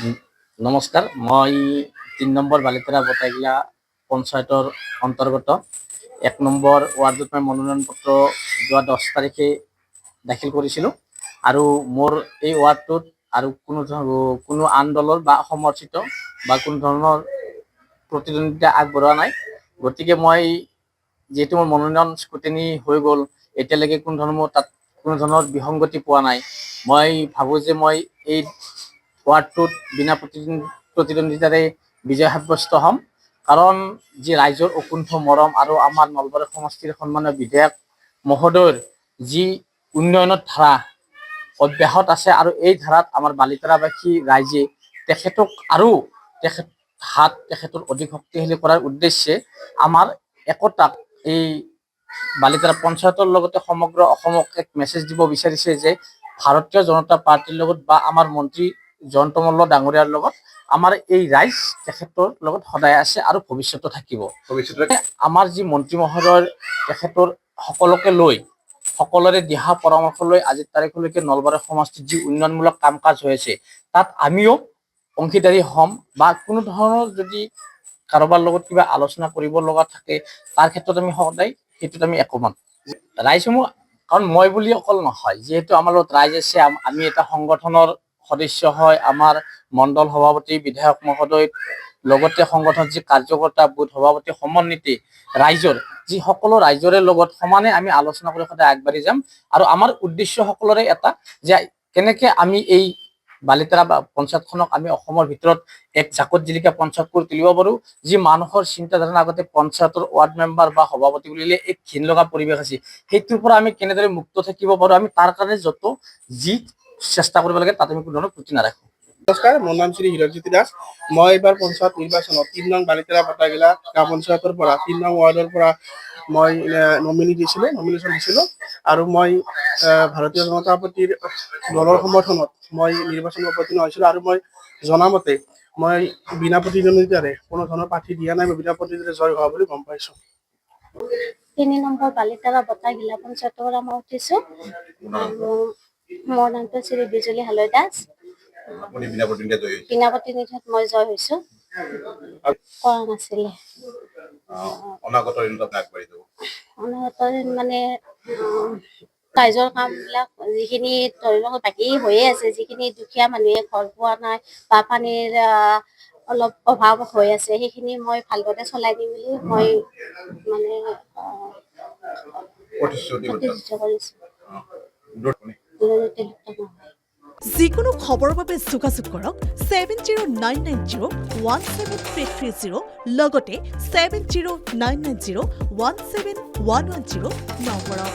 উম, নমস্কাৰ, মই ৩ নম্বৰ বালিতৰা বটাইগিলা পঞ্চায়তৰ অন্তৰ্গত ১ নম্বৰ ৱাৰ্ডত মই মনোনয়ন পত্ৰ যোৱা ১০ তাৰিখে দাখিল কৰিছিলোঁ আৰু মোৰ এই ৱাৰ্ডটোত আৰু কোনো আন দলৰ বা সমৰ্থিত বা কোনো ধৰণৰ প্ৰতিদ্বন্দ্বিতা আগবঢ়োৱা নাই। গতিকে মই যিহেতু মোৰ মনোনয়ন স্কুটিনি হৈ গ'ল, এতিয়ালৈকে কোনো ধৰণৰ বিসংগতি পোৱা নাই। মই ভাবোঁ যে মই এই ৱাৰ্ডটোত বিনা প্ৰতিদ্বন্দ্বিতাৰে বিজয় সাব্যস্ত হ'ম। কাৰণ যি ৰাইজৰ অকুণ্ঠ মৰম আৰু আমাৰ নলবাৰী সমষ্টিৰ সন্মানীয় বিধায়ক মহোদয়ৰ যি উন্নয়নৰ ধাৰা অব্যাহত আছে আৰু এই ধাৰাত আমাৰ বালিতৰাবাসী ৰাইজে তেখেতক আৰু তেখেতৰ অধিক শক্তিশালী কৰাৰ উদ্দেশ্যে আমাৰ একতাক এই বালিতৰা পঞ্চায়তৰ লগতে সমগ্ৰ অসমক এক মেছেজ দিব বিচাৰিছে যে ভাৰতীয় জনতা পাৰ্টিৰ লগত বা আমাৰ মন্ত্ৰী জয়ন্ত মল্ল ডাঙৰীয়াৰ লগত আমাৰ এই ৰাইজ তেখেতৰ লগত সদায় আছে আৰু ভৱিষ্যতে থাকিব। আমাৰ যি মন্ত্ৰী মহোদয়ৰ তেখেতৰ সকলোৰে দিহা পৰামৰ্শ লৈ আজিৰ তাৰিখলৈকে নলবাৰী সমষ্টিত যি উন্নয়নমূলক কাম কাজ হৈ আছে তাত আমিও অংশীদাৰী হ'ম বা কোনো ধৰণৰ যদি কাৰোবাৰ লগত কিবা আলোচনা কৰিব লগা থাকে তাৰ ক্ষেত্ৰত আমি সদায় সেইটোত আমি একমত। ৰাইজসমূহ কাৰণ মই বুলি অকল নহয়, যিহেতু আমাৰ লগত ৰাইজ আছে, আমি এটা সংগঠনৰ সদস্য হয়, আমাৰ মণ্ডল সভাপতি বিধায়ক মহোদয় লগতে সংগঠন যি কাৰ্যকৰ্তা বুথ সভাপতি সমন্বিতি ৰাইজৰ যি সকলো ৰাইজৰে লগত সমানে আমি আলোচনা কৰি সদায় আগবাঢ়ি যাম। আৰু আমাৰ উদ্দেশ্য সকলোৰে এটা যে কেনেকে আমি এই বালিতৰা পঞ্চায়তখনক আমি অসমৰ ভিতৰত এক জাকত জিলিকা পঞ্চায়ত কৰি তুলিব পাৰোঁ। যি মানুহৰ চিন্তাধাৰণা আগতে পঞ্চায়তৰ ৱাৰ্ড মেম্বাৰ বা সভাপতি বুলিলে এক ঘিণ লগা পৰিৱেশ আছে, সেইটোৰ পৰা আমি কেনেদৰে মুক্ত থাকিব পাৰোঁ, আমি তাৰ কাৰণে যি চেষ্টা কৰিব লাগে তাত আমি কোনো ধৰণৰ ত্ৰুটি নাৰাখোঁ। নমস্কাৰ, মোৰ নাম শ্ৰী হিৰকজ্যোতি দাস। মই এইবাৰ পঞ্চায়ত নিৰ্বাচনত ৩ নং বালিতৰা বটাইগিলা গাঁও পঞ্চায়তৰ পৰা ৩ নং ৱাৰ্ডৰ পৰা মই নমিনেশ্যন দিছিলোঁ আৰু মই ভাৰতীয় জনতা পাৰ্টিৰ দলৰ সমৰ্থনত মই নিৰ্বাচনত অৱতীৰ্ণ হৈছিলোঁ আৰু মই জনামতে মই বিনা প্ৰতিদ্বন্দ্বিতাৰে কোনো ধৰণৰ প্ৰাৰ্থী দিয়া নাই, মই বিনা প্ৰতিদ্বন্দ্বিতাৰে জয় হোৱা বুলি গম পাইছোঁ। ৩ নম্বৰ বালিতৰা বটাইগিলা পঞ্চায়তৰ পৰা মই উঠিছোঁ। মোৰ নামটো শ্ৰী বিজুলী হালৈ দাস। বিনা প্ৰতিনিধিত্বত মই জয় হৈছোঁ। কৰা নাছিলে অনাগত মানে ৰাইজৰ কামবিলাক যিখিনি ধৰি লওক বাকী হৈয়ে আছে, যিখিনি দুখীয়া মানুহে ঘৰ পোৱা নাই বা পানীৰ অলপ অভাৱ হৈ আছে, সেইখিনি মই ভালদৰে চলাই দিম বুলি মই মানে প্ৰতিশ্ৰুতি কৰিছোঁ। যিকোনো খবৰৰ বাবে যোগাযোগ কৰক 7099017330 লগতে 7099017110 নম্বৰত।